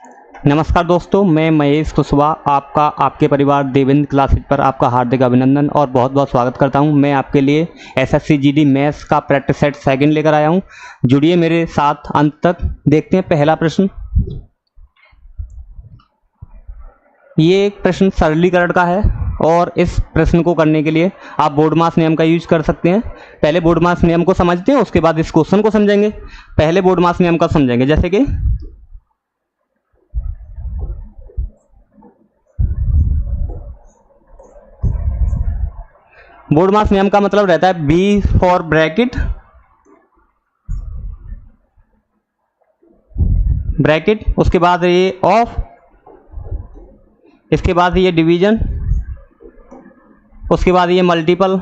नमस्कार दोस्तों, मैं महेश कुशवाहा आपका आपके परिवार देवेंद्र क्लासेज पर आपका हार्दिक अभिनंदन और बहुत बहुत स्वागत करता हूं। मैं आपके लिए एसएससी जीडी मैथ्स का प्रैक्टिस सेट सेकंड लेकर आया हूं। जुड़िए मेरे साथ अंत तक। देखते हैं पहला प्रश्न। ये एक प्रश्न सरलीकरण का है और इस प्रश्न को करने के लिए आप बोर्ड मास नियम का यूज कर सकते हैं। पहले बोर्ड मास नियम को समझते हैं, उसके बाद इस क्वेश्चन को समझेंगे। पहले बोर्ड मास नियम का समझेंगे, जैसे कि बोर्ड मास नियम का मतलब रहता है बी फॉर ब्रैकेट, उसके बाद ये ऑफ, इसके बाद ये डिवीजन, उसके बाद ये मल्टीपल,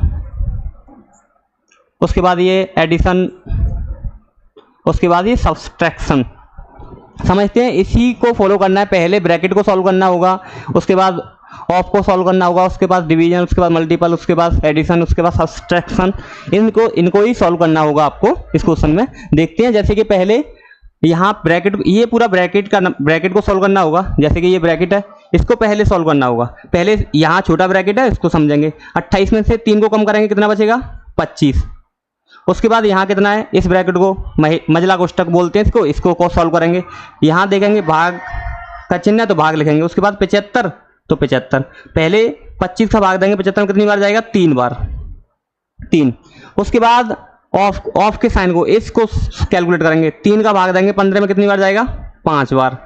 उसके बाद ये एडिशन, उसके बाद ये सब्सट्रैक्शन। समझते हैं, इसी को फॉलो करना है। पहले ब्रैकेट को सॉल्व करना होगा, उसके बाद ऑफ को सॉल्व करना होगा, उसके बाद डिवीजन, उसके बाद मल्टीपल, उसके बाद एडिशन, उसके बाद सब्सट्रैक्शन। इनको ही सॉल्व करना होगा आपको इस क्वेश्चन में। देखते हैं, जैसे कि पहले यहाँ ब्रैकेट, ये पूरा ब्रैकेट को सॉल्व करना होगा। जैसे कि ये ब्रैकेट है, इसको पहले सॉल्व करना होगा। पहले यहाँ छोटा ब्रैकेट है, इसको समझेंगे। 28 में से 3 को कम करेंगे, कितना बचेगा? 25। उसके बाद यहाँ कितना है? इस ब्रैकेट को मजला कोष्ठक बोलते हैं इसको को सॉल्व करेंगे। यहाँ देखेंगे भाग का चिन्ह है तो भाग लिखेंगे। उसके बाद 75 तो 75। पहले 25 का भाग देंगे, 75 में कितनी बार जाएगा? 3 बार, 3। उसके बाद ऑफ के साइन को, इसको कैलकुलेट करेंगे। 3 का भाग देंगे, 15 में कितनी बार जाएगा? 5 बार।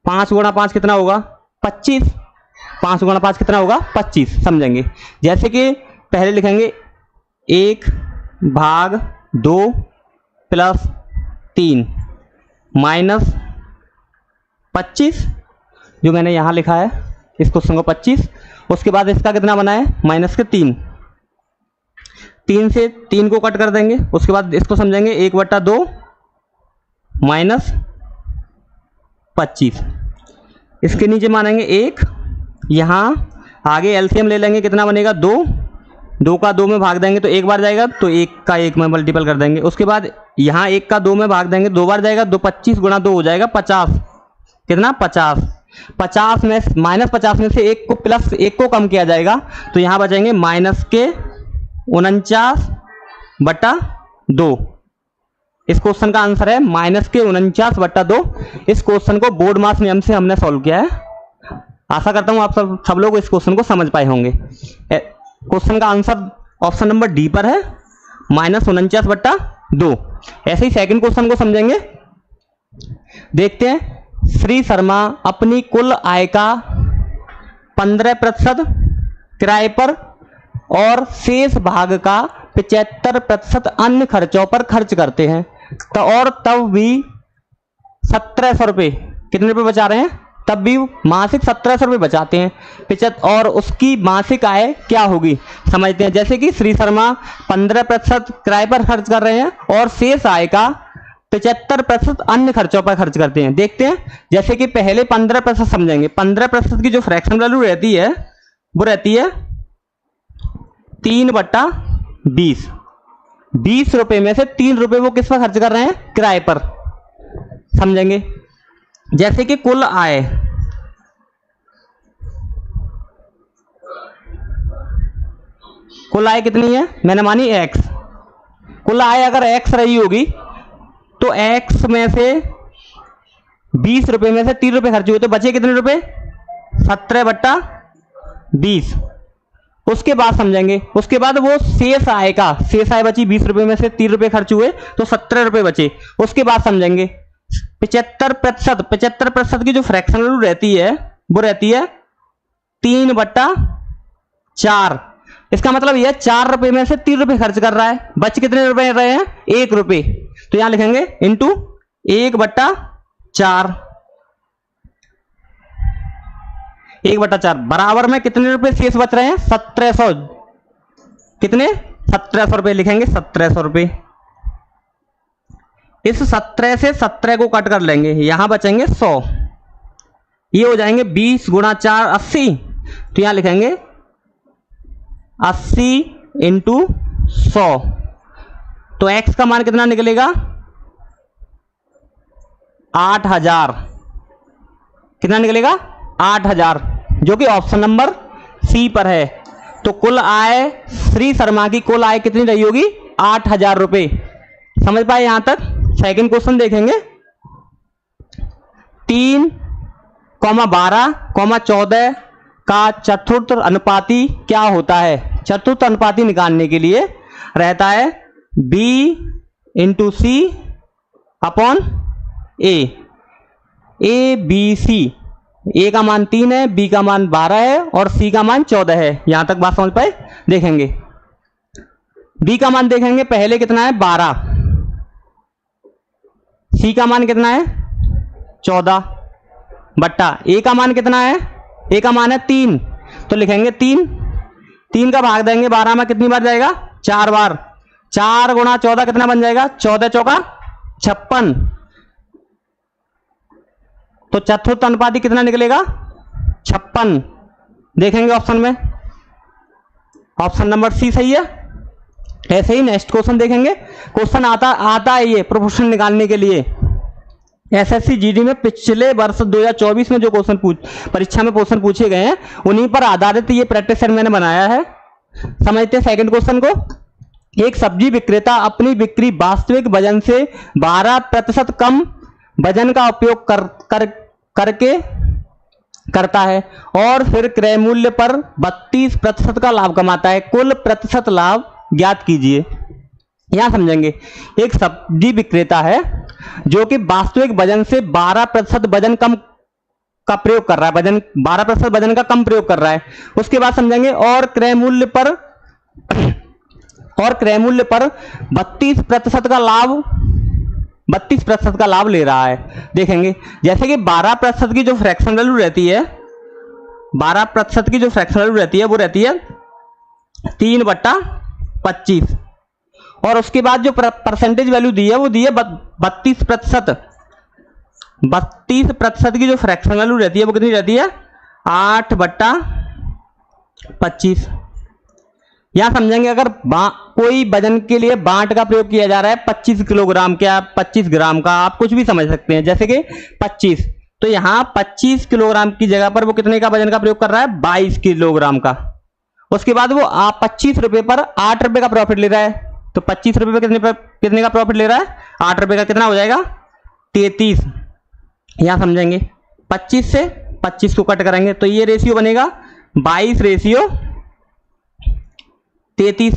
5 गुणा 5 कितना होगा? 25। 5 गुणा 5 कितना होगा? 25। समझेंगे, जैसे कि पहले लिखेंगे 1 भाग 2 प्लस 3 माइनस 25, जो मैंने यहाँ लिखा है इस क्वेश्चन को 25। उसके बाद इसका कितना बना है? माइनस के 3। 3 से 3 को कट कर देंगे। उसके बाद इसको समझेंगे 1/2 माइनस 25। इसके नीचे मानेंगे 1। यहाँ आगे एलसीएम ले लेंगे, कितना बनेगा? 2। 2 का 2 में भाग देंगे तो 1 बार जाएगा, तो 1 का 1 में मल्टीपल कर देंगे। उसके बाद यहाँ 1 का 2 में भाग देंगे, 2 बार जाएगा, 25 गुणा 2 हो जाएगा 50। कितना? 50। 50 में माइनस 50 में से 1 को प्लस 1 को कम किया जाएगा, तो यहाँ बचेंगे माइनस के 49/2। इस क्वेश्चन का आंसर है माइनस के 49/2। इस क्वेश्चन को बोर्ड मास नियम से हमने सॉल्व किया है। आशा करता हूँ आप सब लोग इस क्वेश्चन को समझ पाए होंगे। क्वेश्चन का आंसर ऑप्शन नंबर डी पर है, माइनस 49/2। ऐसे ही सेकंड क्वेश्चन को समझेंगे। देखते हैं, श्री शर्मा अपनी कुल आय का 15% किराए पर और शेष भाग का 75% अन्य खर्चों पर खर्च करते हैं, तो और तब भी 1700 रुपये, कितने रुपये बचा रहे हैं? तब भी मासिक 1700 रुपये बचाते हैं। और उसकी मासिक आय क्या होगी? समझते हैं। जैसे कि श्री शर्मा 15% किराए पर खर्च कर रहे हैं और शेष आय का 75% अन्य खर्चों पर खर्च करते हैं। देखते हैं, जैसे कि पहले 15% समझेंगे। 15% की जो फ्रैक्शन वैल्यू रहती है वो रहती है 3/20। 20 रुपये में से 3 रुपये वो किस पर खर्च कर रहे हैं? किराए पर। समझेंगे, जैसे कि कुल आय, कितनी है? मैंने मानी x। कुल आय अगर x रही होगी तो x में से 20 रुपये में से 3 रुपये खर्च हुए, तो बचे कितने रुपए? 17/20। उसके बाद समझेंगे, उसके बाद वो शेष आय बची 20 रुपये में से 3 रुपये खर्च हुए तो 17 रुपये बचे। उसके बाद समझेंगे 75% की जो फ्रैक्शन वैल्यू रहती है वो रहती है 3/4। इसका मतलब यह 4 रुपये में से 3 रुपये खर्च कर रहा है, बच कितने रुपए रहे हैं? 1 रुपये। तो यहां लिखेंगे इंटू 1/4। 1/4 बराबर में कितने रुपए शेष बच रहे हैं? 1700। कितने? 1700 रुपये लिखेंगे। 1700 रुपये। इस 17 से 17 को कट कर लेंगे, यहां बचेंगे 100। ये हो जाएंगे 20 गुणा 4 80। तो यहां लिखेंगे 80 इंटू 100। तो x का मान कितना निकलेगा? 8000। कितना निकलेगा 8000, जो कि ऑप्शन नंबर सी पर है। तो कुल आय श्री शर्मा की कुल आय कितनी रही होगी 8000 रुपये। समझ पाए यहां तक। सेकंड क्वेश्चन देखेंगे 3,12,14 का चतुर्थ अनुपाती क्या होता है। चतुर्थ अनुपाती निकालने के लिए रहता है b into C upon A B C. A का मान 3 है, बी का मान 12 है और सी का मान 14 है। यहां तक बात समझ पाए। देखेंगे बी का मान देखेंगे पहले कितना है 12, सी का मान कितना है 14 बट्टा ए का मान कितना है, ए का मान है 3, तो लिखेंगे 3 का भाग देंगे 12 में कितनी बार जाएगा 4 बार। 4 गुणा 14 कितना बन जाएगा 14 चौका 56। तो चतुर्थ अनुपाती कितना निकलेगा 56। देखेंगे ऑप्शन में, ऑप्शन नंबर सी सही है। ऐसे ही नेक्स्ट क्वेश्चन देखेंगे। क्वेश्चन आता है ये प्रोपोर्शन निकालने के लिए। एसएससी जीडी में पिछले वर्ष 2024 में जो क्वेश्चन परीक्षा में क्वेश्चन पूछे गए हैं उन्हीं पर आधारित ये प्रैक्टिस सेट मैंने बनाया है। समझते हैं सेकंड क्वेश्चन को। एक सब्जी विक्रेता अपनी बिक्री वास्तविक वजन से 12% कम वजन का उपयोग करके करता है और फिर क्रय मूल्य पर 32% का लाभ कमाता है। कुल प्रतिशत लाभ ज्ञात कीजिए। यहां समझेंगे एक सब्जी विक्रेता है जो कि वास्तविक वजन से 12% वजन कम का प्रयोग कर रहा है, 12% वजन का कम प्रयोग कर रहा है। उसके बाद समझेंगे और क्रय मूल्य पर 32% का लाभ ले रहा है। देखेंगे जैसे कि 12% की जो फ्रैक्शन वैल्यू रहती है, 12% की जो फ्रैक्शन वैल्यू रहती है वो रहती है 3/25 और उसके बाद जो परसेंटेज वैल्यू दी है वो दी है 32%। 32% की जो फ्रैक्शन वैल्यू रहती है वो कितनी रहती है 8/25। यहां समझेंगे अगर कोई वजन के लिए बांट का प्रयोग किया जा रहा है 25 किलोग्राम का, 25 ग्राम का, आप कुछ भी समझ सकते हैं, जैसे कि 25, तो यहां 25 किलोग्राम की जगह पर वो कितने का वजन का प्रयोग कर रहा है 22 किलोग्राम का। उसके बाद वो 25 रुपए पर 8 रुपए का प्रॉफिट ले रहा है। तो 25 रुपए पर कितने का प्रॉफिट ले रहा है 8 रुपए का, कितना हो जाएगा 33। यहां समझेंगे 25 से 25 को कट करेंगे तो ये रेशियो बनेगा 22:33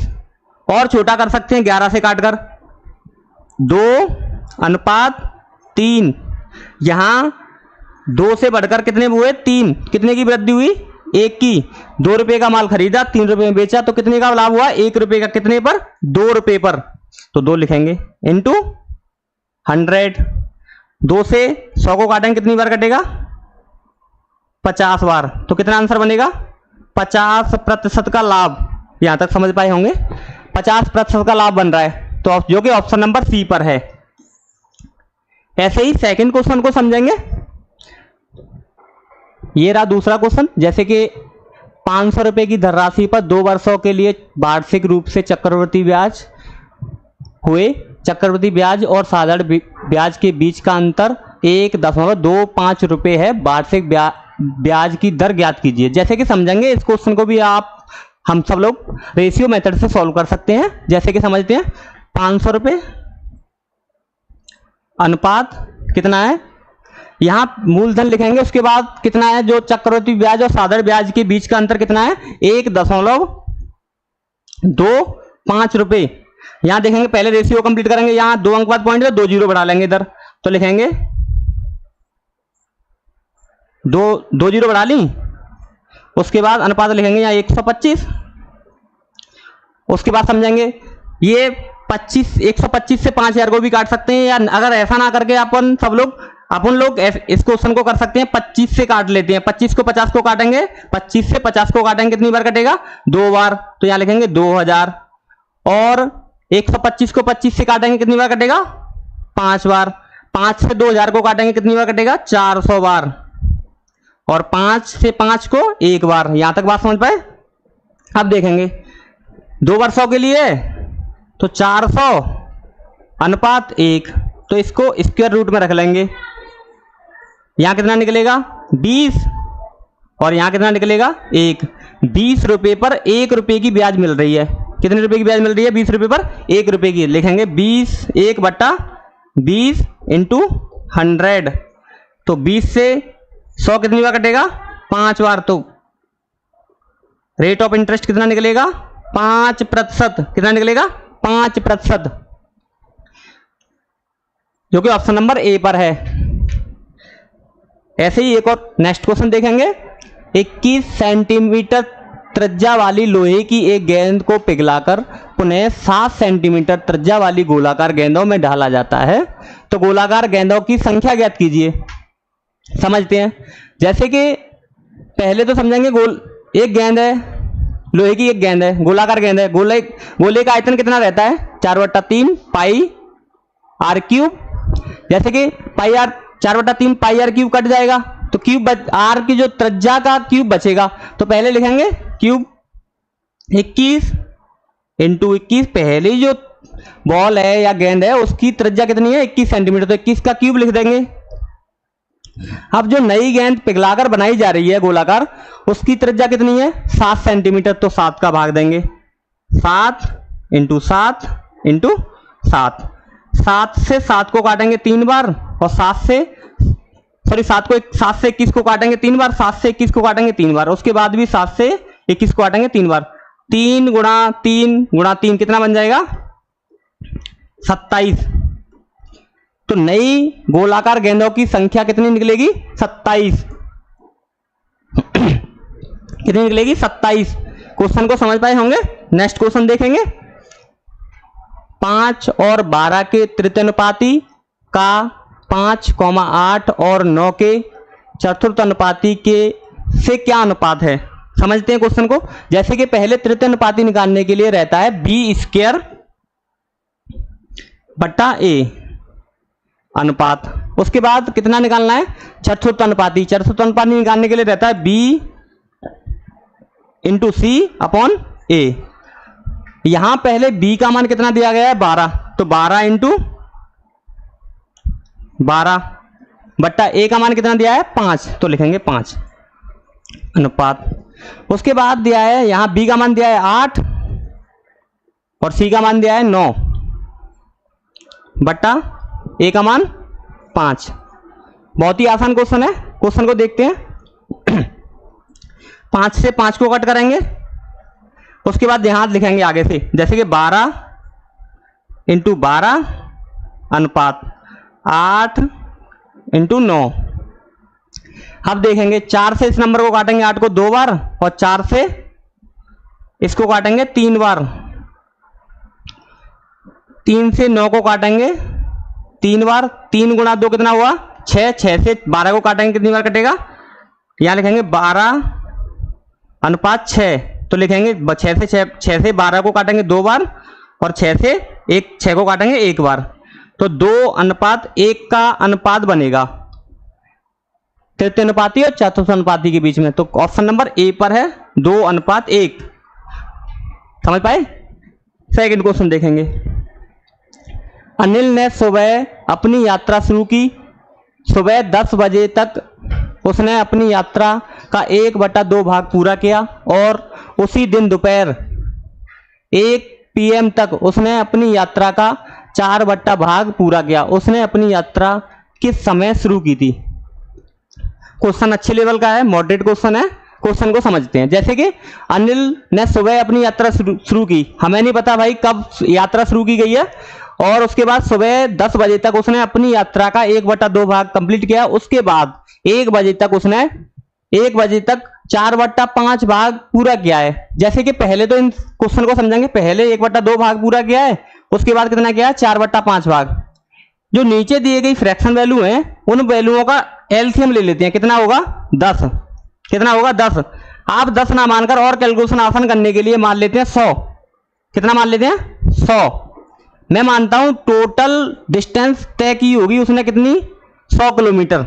और छोटा कर सकते हैं 11 से काटकर 2:3। यहां 2 से बढ़कर कितने हुए 3, कितने की वृद्धि हुई 1 की। 2 रुपए का माल खरीदा 3 रुपए में बेचा तो कितने का लाभ हुआ 1 रुपए का, कितने पर 2 रुपए पर। तो 2 लिखेंगे इंटू 100। 2 से 100 को काटेंगे कितनी बार कटेगा 50 बार। तो कितना आंसर बनेगा 50% का लाभ। यहां तक समझ पाए होंगे 50% का लाभ बन रहा है, तो जो कि ऑप्शन नंबर सी पर है। ऐसे ही सेकंड क्वेश्चन को समझेंगे। ये रहा दूसरा क्वेश्चन। जैसे कि 500 रुपए की धनराशि पर 2 वर्षों के लिए वार्षिक रूप से चक्रवृद्धि ब्याज हुए। चक्रवृद्धि ब्याज और साधारण ब्याज के बीच का अंतर 1.25 रुपए है। वार्षिक ब्याज की दर ज्ञात कीजिए। जैसे कि समझेंगे इस क्वेश्चन को भी हम सब लोग रेशियो मेथड से सॉल्व कर सकते हैं। जैसे कि समझते हैं 500 रुपए अनुपात कितना है, यहां मूलधन लिखेंगे, उसके बाद कितना है जो चक्रवृद्धि ब्याज और साधारण ब्याज के बीच का अंतर कितना है 1.25 रुपए। यहां देखेंगे पहले रेशियो कंप्लीट करेंगे, यहां 2 अंक बाद पॉइंट है 2 जीरो बढ़ा लेंगे इधर, तो लिखेंगे 2 जीरो बढ़ा ली। उसके बाद अनुपात लिखेंगे यहाँ 125। उसके बाद समझेंगे ये 125 से 5000 को भी काट सकते हैं, या अगर ऐसा ना करके अपन लोग इस क्वेश्चन को कर सकते हैं 25 से काट लेते हैं। 25 को 50 को काटेंगे, 25 से 50 को काटेंगे कितनी बार कटेगा 2 बार, तो यहाँ लिखेंगे 2000। और 125 को 25 से काटेंगे कितनी बार कटेगा 5 बार। 5 से 2000 को काटेंगे कितनी बार कटेगा 400 बार। और 5 से 5 को 1 बार। यहां तक बात समझ पाए। अब देखेंगे 2 वर्षों के लिए तो 400 अनुपात 1, तो इसको स्क्वायर रूट में रख लेंगे यहाँ कितना निकलेगा 20 और यहाँ कितना निकलेगा 1। 20 रुपये पर 1 रुपये की ब्याज मिल रही है। कितने रुपए की ब्याज मिल रही है? 20 रुपये पर 1 रुपये की। लिखेंगे 1 इंटू 100। तो 20 से 100 कितनी बार कटेगा? 5 बार। तो रेट ऑफ इंटरेस्ट कितना निकलेगा? 5%। कितना निकलेगा? 5%, जो कि ऑप्शन नंबर ए पर है। ऐसे ही एक और नेक्स्ट क्वेश्चन देखेंगे। 21 सेंटीमीटर त्रिज्या वाली लोहे की एक गेंद को पिघलाकर पुनः 7 सेंटीमीटर त्रिज्या वाली गोलाकार गेंदों में ढाला जाता है, तो गोलाकार गेंदों की संख्या ज्ञात कीजिए। समझते हैं। जैसे कि पहले तो समझेंगे, एक गेंद है, लोहे की एक गेंद है, गोलाकार गेंद है। गोले का आयतन कितना रहता है? 4/3 पाई आर क्यूब। जैसे कि pi R 4/3 pi R cube cut जाएगा, तो क्यूब आर की जो त्रिज्या का क्यूब बचेगा, तो पहले लिखेंगे क्यूब 21 इंटू 21। पहले जो बॉल है या गेंद है उसकी त्रिज्या कितनी है? 21 सेंटीमीटर, तो 21 का क्यूब लिख देंगे। अब जो नई गेंद पिघलाकर बनाई जा रही है गोलाकार, उसकी त्रिज्या कितनी है? 7 सेंटीमीटर, तो 7 का भाग देंगे। 7 इंटू 7 इंटू 7। 7 से 7 को काटेंगे 3 बार, और 7 से 21 को काटेंगे 3 बार, 7 से 21 को काटेंगे 3 बार, उसके बाद भी 7 से 21 को काटेंगे 3 बार। 3 गुणा 3 कितना बन जाएगा? 27। तो नई गोलाकार गेंदों की संख्या कितनी निकलेगी? 27। कितनी निकलेगी? 27। क्वेश्चन को समझ पाए होंगे। नेक्स्ट क्वेश्चन देखेंगे। 5 और 12 के तृतीयानुपाती का 5, 8 और 9 के चतुर्थानुपाती के से क्या अनुपात है? समझते हैं क्वेश्चन को। जैसे कि पहले तृतीयानुपाती निकालने के लिए रहता है b² बट्टा a अनुपात। उसके बाद कितना निकालना है? चतुर्थानुपाती। चतुर्थानुपाती निकालने के लिए रहता है b into c upon a। यहां पहले b का मान कितना दिया गया है? 12, तो 12 इंटू 12 बट्टा a का मान कितना दिया है? 5, तो लिखेंगे 5 अनुपात। उसके बाद दिया है यहां b का मान दिया है 8 और c का मान दिया है 9 बट्टा a का मान 5। बहुत ही आसान क्वेश्चन है। क्वेश्चन को देखते हैं। 5 से 5 को कट करेंगे, उसके बाद यहां लिखेंगे आगे से, जैसे कि 12 इंटू 12 अनुपात 8 इंटू 9। अब देखेंगे 4 से इस नंबर को काटेंगे 8 को 2 बार, और 4 से इसको काटेंगे 3 बार। 3 से 9 को काटेंगे 3 बार। 3 गुणा 2 कितना हुआ? 6। 6 से 12 को काटेंगे कितनी बार कटेगा? यहां लिखेंगे 12 अनुपात 6, तो लिखेंगे 6 से 12 को काटेंगे 2 बार, और 6 को काटेंगे 1 बार, तो 2 अनुपात 1 का अनुपात बनेगा तृतीयानुपाती और चतुर्थानुपाती के बीच में। तो ऑप्शन नंबर ए पर है 2 अनुपात 1। समझ पाए? सेकंड क्वेश्चन देखेंगे। अनिल ने सुबह अपनी यात्रा शुरू की। सुबह 10 बजे तक उसने अपनी यात्रा का 1/2 भाग पूरा किया, और उसी दिन दोपहर 1 PM तक उसने अपनी यात्रा का 4/2 भाग पूरा किया। उसने अपनी यात्रा किस समय शुरू की थी? क्वेश्चन अच्छे लेवल का है, मॉडरेट क्वेश्चन है। क्वेश्चन को समझते हैं। जैसे कि अनिल ने सुबह अपनी यात्रा शुरू की, हमें नहीं पता भाई कब यात्रा शुरू की गई है, और उसके बाद सुबह 10 बजे तक उसने अपनी यात्रा का 1/2 भाग कंप्लीट किया। उसके बाद 1 बजे तक उसने 1 बजे तक 4/5 भाग पूरा किया है। जैसे कि पहले तो इन क्वेश्चन को समझेंगे। पहले 1/2 भाग पूरा किया है, उसके बाद कितना किया है? 4/5 भाग। जो नीचे दिए गई फ्रैक्शन वैल्यू है, उन वैल्यूओं का एलसीएम ले लेते हैं। कितना होगा? 10। कितना होगा? 10। आप 10 ना मानकर और कैलकुलेशन आसान करने के लिए मान लेते हैं 100। कितना मान लेते हैं? 100। मैं मानता हूं टोटल डिस्टेंस तय की होगी उसने कितनी? 100 किलोमीटर।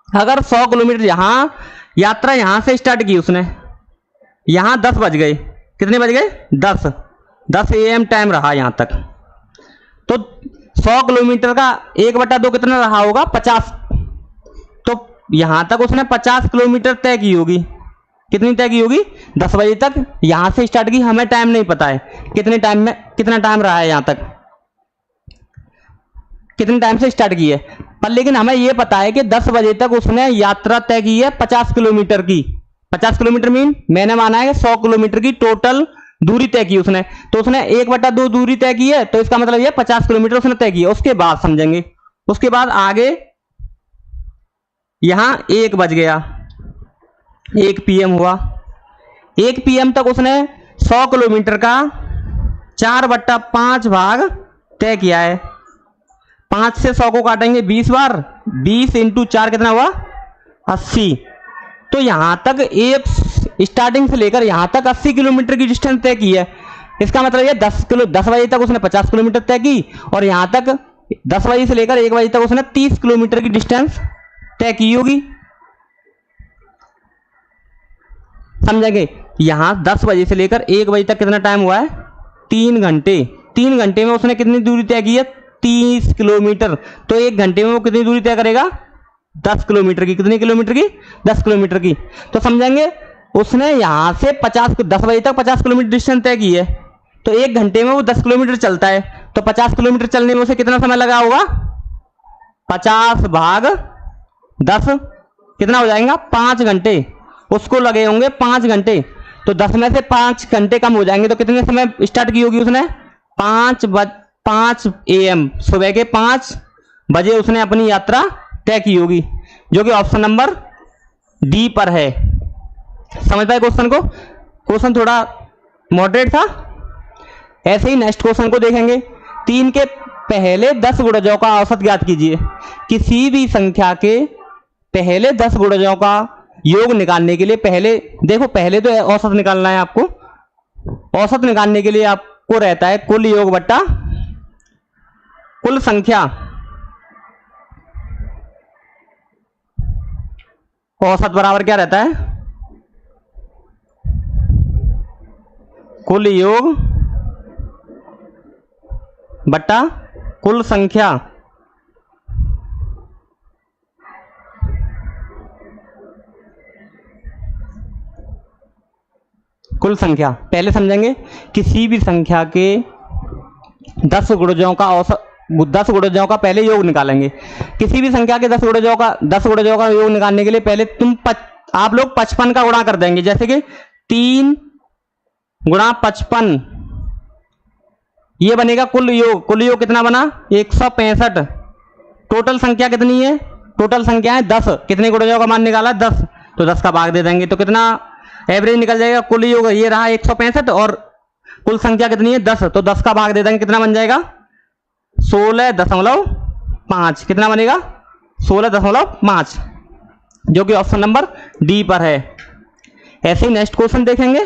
अगर 100 किलोमीटर यात्रा यहां से स्टार्ट की उसने, यहां 10 बज गए। कितने बज गए? 10 AM टाइम रहा यहां तक। तो 100 किलोमीटर का 1/2 कितना रहा होगा? 50। तो यहां तक उसने 50 किलोमीटर तय की होगी। कितनी तय की होगी? 10 बजे तक यहां से स्टार्ट की, हमें टाइम नहीं पता है कितने टाइम में, कितना टाइम रहा है यहां तक, कितने टाइम से स्टार्ट की है, पर लेकिन हमें यह पता है कि 10 बजे तक उसने यात्रा तय की है 50 किलोमीटर की। 50 किलोमीटर मीन मैंने माना है 100 किलोमीटर की टोटल दूरी तय की उसने, तो उसने 1/2 दूरी तय की है, तो इसका मतलब यह 50 किलोमीटर उसने तय की है। उसके बाद समझेंगे, उसके बाद आगे यहां 1 बज गया, 1 PM हुआ, 1 PM तक उसने 100 किलोमीटर का 4/5 भाग तय किया है। 5 से 100 को काटेंगे 20 बार, 20 × 4 कितना हुआ? 80। तो यहां तक एक स्टार्टिंग से लेकर यहां तक 80 किलोमीटर की डिस्टेंस तय की है। इसका मतलब ये 10 बजे तक उसने 50 किलोमीटर तय की, और यहां तक 10 बजे से लेकर 1 बजे तक उसने 30 किलोमीटर की डिस्टेंस तय की होगी। समझेंगे? यहां 10 बजे से लेकर 1 बजे तक कितना टाइम हुआ है? 3 घंटे। 3 घंटे में उसने कितनी दूरी तय की है? 30 किलोमीटर। तो 1 घंटे में वो कितनी दूरी तय करेगा? 10 किलोमीटर की। कितनी किलोमीटर की? 10 किलोमीटर की। तो समझेंगे उसने यहां से 10 बजे तक 50 किलोमीटर डिस्टेंस तय की है, तो 1 घंटे में वो 10 किलोमीटर चलता है, तो 50 किलोमीटर चलने में उसे कितना समय लगा होगा? 50 भाग 10 कितना हो जाएगा? 5 घंटे। उसको लगे होंगे 5 घंटे, तो 10 में से 5 घंटे कम हो जाएंगे, तो कितने समय स्टार्ट की होगी उसने? 5 AM, सुबह के 5 बजे उसने अपनी यात्रा तय की होगी, जो कि ऑप्शन नंबर डी पर है। समझ पाए क्वेश्चन को? क्वेश्चन थोड़ा मॉडरेट था। ऐसे ही नेक्स्ट क्वेश्चन को देखेंगे। 3 के पहले 10 गुणजों का औसत ज्ञात कीजिए। किसी भी संख्या के पहले 10 गुणजों का योग निकालने के लिए पहले तो औसत निकालना है आपको। औसत निकालने के लिए आपको रहता है कुल योग बट्टा कुल संख्या। औसत बराबर क्या रहता है? कुल योग बट्टा कुल संख्या। कुल संख्या पहले समझेंगे। किसी भी संख्या के 10 गुणजों का औसत, 10 गुणजों का पहले योग निकालेंगे। किसी भी संख्या के 10 गुणजों का योग निकालने के लिए पहले आप लोग 55 का गुणा कर देंगे। जैसे कि 3 × 55 ये बनेगा कुल योग। कुल योग कितना बना? 165। टोटल संख्या कितनी है? टोटल संख्या है 10। कितने गुणजों का मान निकाला? 10। तो 10 का भाग दे देंगे, तो कितना एवरेज निकल जाएगा? कुल योग ये रहा 165 और कुल संख्या कितनी है? 10। तो 10 का भाग दे देंगे, कितना बन जाएगा? 16.5। कितना बनेगा? 16.5, जो कि ऑप्शन नंबर डी पर है। ऐसे ही नेक्स्ट क्वेश्चन देखेंगे।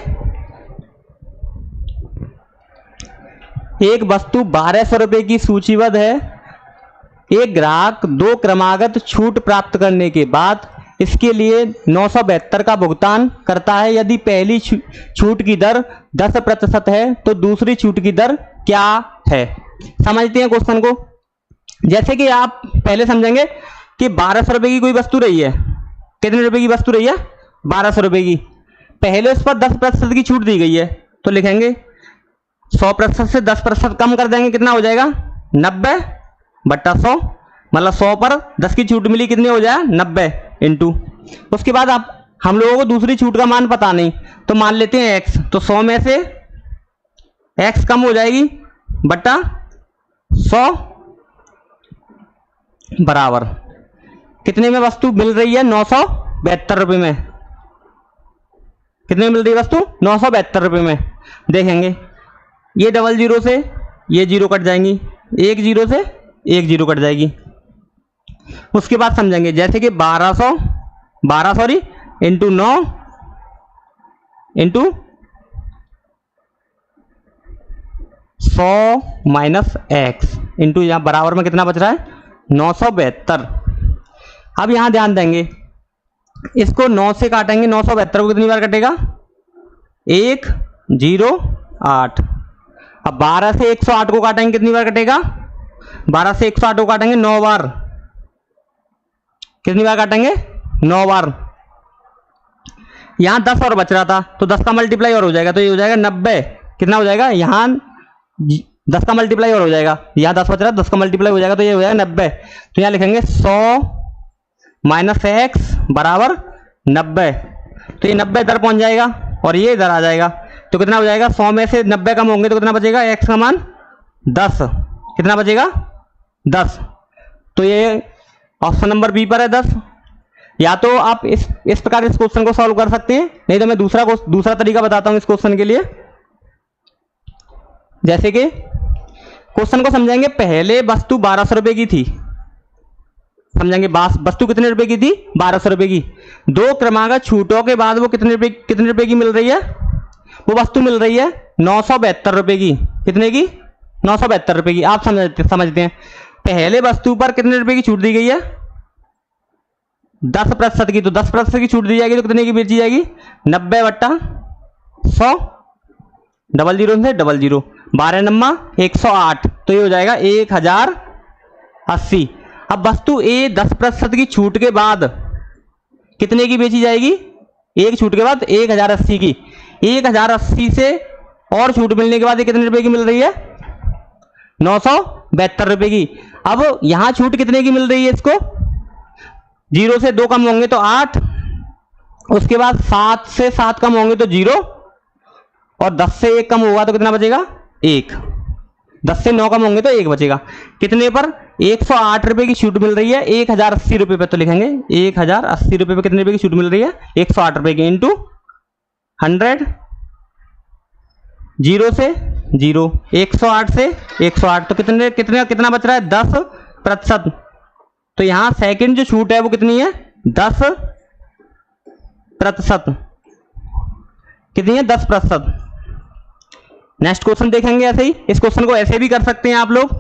एक वस्तु 1200 रुपए की सूचीबद्ध है। एक ग्राहक 2 क्रमागत छूट प्राप्त करने के बाद इसके लिए 972 का भुगतान करता है। यदि पहली छूट की दर 10% है तो दूसरी छूट की दर क्या है? समझते हैं क्वेश्चन को। जैसे कि आप पहले समझेंगे कि 1200 रुपए की कोई वस्तु रही है। कितने रुपए की वस्तु रही है? 1200 रुपए की। पहले उस पर 10% की छूट दी गई है, तो लिखेंगे 100% से 10% कम कर देंगे, कितना हो जाएगा? 90/100। मतलब 100 पर 10 की छूट मिली, कितनी हो जाए? 90 इंटू। उसके बाद आप हम लोगों को दूसरी छूट का मान पता नहीं, तो मान लेते हैं x। तो 100 में से x कम हो जाएगी बट्टा 100 बराबर कितने में वस्तु मिल रही है? 972 रुपये में। कितने में मिल रही है वस्तु? 972 रुपये में। देखेंगे ये 00 से ये 0 कट जाएंगी, 1 0 से 1 0 कट जाएगी। उसके बाद समझेंगे जैसे कि 12 into 9 into 100 minus x into यहां बराबर में कितना बच रहा है? 972। अब यहां ध्यान देंगे, इसको 9 से काटेंगे, 972 को कितनी बार कटेगा? 1 0 8। अब 12 से 108 को काटेंगे, कितनी बार कटेगा? 12 से 108 को काटेंगे 9 बार। कितनी बार काटेंगे? 9 बार। यहाँ 10 और बच रहा था तो 10 का मल्टीप्लाई और हो जाएगा, तो ये हो जाएगा 90। कितना हो जाएगा, यहाँ 10 का मल्टीप्लाई और हो जाएगा, यहाँ 10 बच रहा है, 10 का मल्टीप्लाई हो जाएगा, तो ये हो जाएगा 90। तो यहाँ लिखेंगे 100 माइनस एक्स बराबर 90। तो ये 90 इधर पहुंच जाएगा और ये इधर आ जाएगा, तो कितना हो जाएगा, 100 में से 90 कम होंगे तो कितना बचेगा, एक्स का मान 10। कितना बचेगा, 10। तो ये ऑप्शन नंबर बी पर है 10। या तो आप इस प्रकार इस क्वेश्चन को सॉल्व कर सकते हैं, नहीं तो मैं दूसरा तरीका बताता हूं इस क्वेश्चन के लिए। जैसे कि क्वेश्चन को समझेंगे, पहले वस्तु 1200 रुपए की थी, समझेंगे वस्तु कितने रुपए की थी, 1200 रुपए की। 2 क्रमागत छूटों के बाद वो कितने रुपए की मिल रही है, वो वस्तु मिल रही है 972 रुपए की। कितने की, 972 रुपए की। आप समझते हैं पहले वस्तु पर कितने रुपए की छूट दी गई है, 10% की, तो 10% की छूट दी जाएगी तो कितने की बेची जाएगी, 90/100, 00 से 00, 12 नम्मा 108, तो ये हो जाएगा 1080। अब वस्तु ए 10% की छूट के बाद कितने की बेची जाएगी, एक छूट के बाद 1080 की। 1080 से और छूट मिलने के बाद ये कितने रुपए की मिल रही है, 972 रुपए की। अब यहां छूट कितने की मिल रही है इसको, 0 से 2 कम होंगे तो 8, उसके बाद 7 से 7 कम होंगे तो 0, और 10 से 1 कम होगा तो कितना बचेगा, 1। 10 से 9 कम होंगे तो 1 बचेगा। कितने पर, 108 रुपए की छूट मिल रही है 1080 रुपए पे, तो लिखेंगे 1080 रुपए पे कितने रुपए की छूट मिल रही है, 108 रुपए की, इंटू 100, 0 से 0, 108 से 108, तो कितना बच रहा है, 10%। तो यहां सेकंड जो छूट है वो कितनी है, 10%। कितनी है, 10%। नेक्स्ट क्वेश्चन देखेंगे ऐसे ही। इस क्वेश्चन को ऐसे भी कर सकते हैं आप लोग।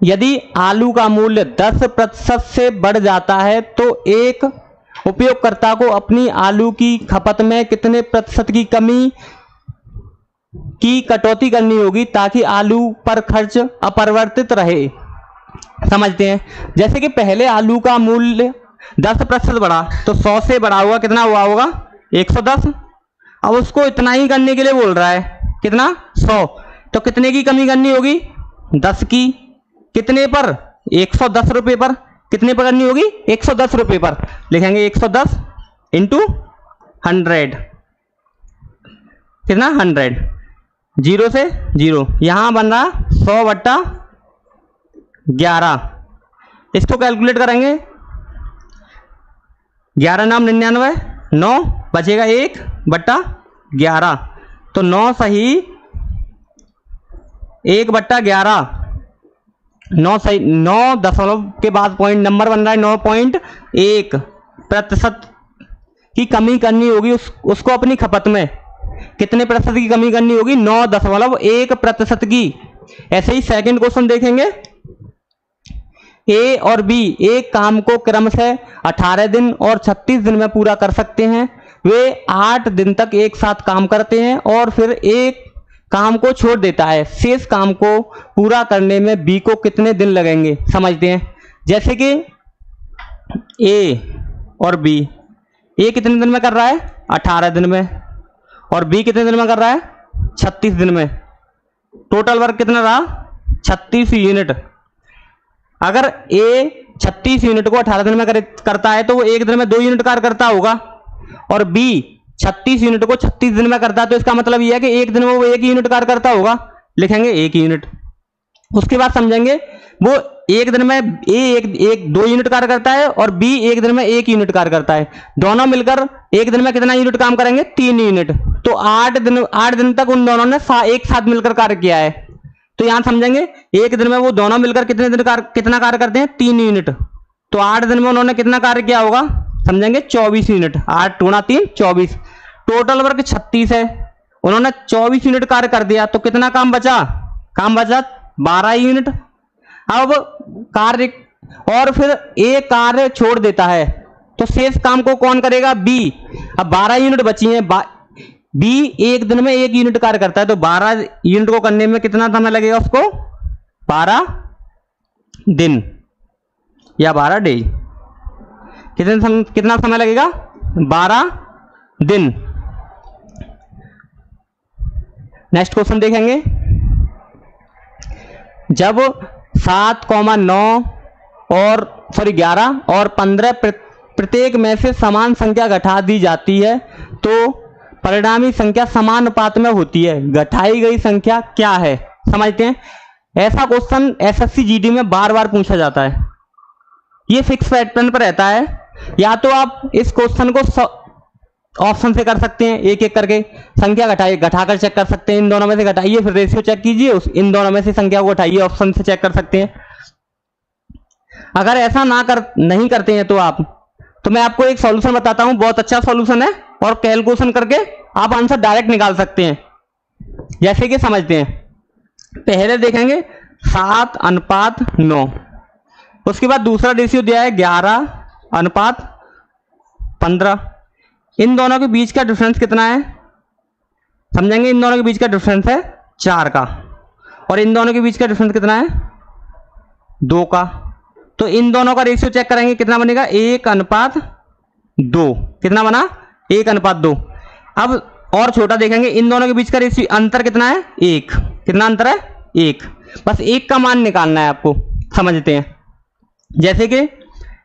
यदि आलू का मूल्य 10% से बढ़ जाता है तो एक उपयोगकर्ता को अपनी आलू की खपत में कितने प्रतिशत की कमी की कटौती करनी होगी ताकि आलू पर खर्च अपरिवर्तित रहे। समझते हैं। जैसे कि पहले आलू का मूल्य 10% बढ़ा तो 100 से बढ़ा हुआ कितना हुआ होगा, 110। अब उसको इतना ही करने के लिए बोल रहा है, कितना, 100। तो कितने की कमी करनी होगी, 10 की। कितने पर, 110 रुपए पर। कितने पर करनी होगी, 110 रुपए पर। लिखेंगे 110 इंटू 100, कितना, 100। 0 से 0, यहां बन रहा 100/11। इसको कैलकुलेट करेंगे, 11 नाम 99, 9 बचेगा 1/11, तो 9 सही 1/11, 9 सही, 9 दशमलव के बाद पॉइंट नंबर बन रहा है 9.1% की कमी करनी होगी उसको अपनी खपत में। कितने प्रतिशत की कमी करनी होगी, 9.1% की। ऐसे ही सेकंड क्वेश्चन देखेंगे। ए और बी एक काम को क्रमशः 18 दिन और 36 दिन में पूरा कर सकते हैं। वे 8 दिन तक एक साथ काम करते हैं और फिर एक काम को छोड़ देता है। शेष काम को पूरा करने में बी को कितने दिन लगेंगे, समझते हैं। जैसे कि ए और बी, ए कितने दिन में कर रहा है, 18 दिन में, और बी कितने दिन में कर रहा है, 36 दिन में। टोटल वर्क कितना रहा, 36 यूनिट। अगर ए 36 यूनिट को 18 दिन में करता है तो वो एक दिन में 2 यूनिट कार्य करता होगा, और बी 36 यूनिट को 36 दिन में करता है, तो इसका मतलब यह है कि एक दिन में वो 1 यूनिट कार्य करता होगा। लिखेंगे 1 यूनिट। उसके बाद समझेंगे वो एक दिन में ए 2 यूनिट कार्य करता है और बी एक दिन में 1 यूनिट कार्य करता है। दोनों मिलकर एक दिन में कितना यूनिट काम करेंगे, 3 यूनिट। तो 8 दिन तक उन दोनों ने एक साथ मिलकर कार्य किया है। तो यहां समझेंगे एक दिन में वो दोनों मिलकर कितना कार्य करते हैं, 3 यूनिट। तो 8 दिन में उन्होंने कितना कार्य किया होगा, समझेंगे 24 यूनिट। 8 × 3 24। टोटल वर्क 36 है, उन्होंने 24 यूनिट कार्य कर दिया, तो कितना काम बचा, 12 यूनिट। अब कार्य, और फिर एक कार्य छोड़ देता है, तो शेष काम को कौन करेगा, बी। अब 12 यूनिट बची हैं, बी एक दिन में 1 यूनिट कार्य करता है, तो 12 यूनिट को करने में कितना समय लगेगा उसको, 12 दिन। या 12 डेज। कितना समय लगेगा? 12 दिन। नेक्स्ट क्वेश्चन देखेंगे। जब 7,9 और 11 और 15 प्रत्येक में से समान संख्या घटा दी जाती है तो परिणामी संख्या समान अनुपात में होती है। घटाई गई संख्या क्या है? समझते हैं। ऐसा क्वेश्चन एसएससी जीडी में बार बार पूछा जाता है। ये फिक्स पैटर्न पर रहता है। या तो आप इस क्वेश्चन को ऑप्शन से कर सकते हैं, एक एक करके संख्या घटाकर चेक कर सकते हैं। इन दोनों में से घटाइए, फिर रेशियो चेक कीजिए, इन दोनों में से संख्या को घटाइए, ऑप्शन से चेक कर सकते हैं। अगर ऐसा नहीं करते हैं तो तो मैं आपको एक सॉल्यूशन बताता हूं, बहुत अच्छा सॉल्यूशन है और कैलकुलेशन करके आप आंसर डायरेक्ट निकाल सकते हैं। जैसे कि समझते हैं। पहले देखेंगे 7:9। उसके बाद दूसरा रेशियो दिया है 11:15। इन दोनों के बीच का डिफरेंस कितना है? समझेंगे। इन दोनों के बीच का डिफरेंस है 4 का और इन दोनों के बीच का डिफरेंस कितना है? 2 का। तो इन दोनों का रेशियो चेक करेंगे, कितना बनेगा? 1:2। कितना बना? 1:2। अब और छोटा देखेंगे, इन दोनों के बीच का रेशियो अंतर कितना है? 1। कितना अंतर है? 1। बस 1 का मान निकालना है आपको। समझते हैं। जैसे कि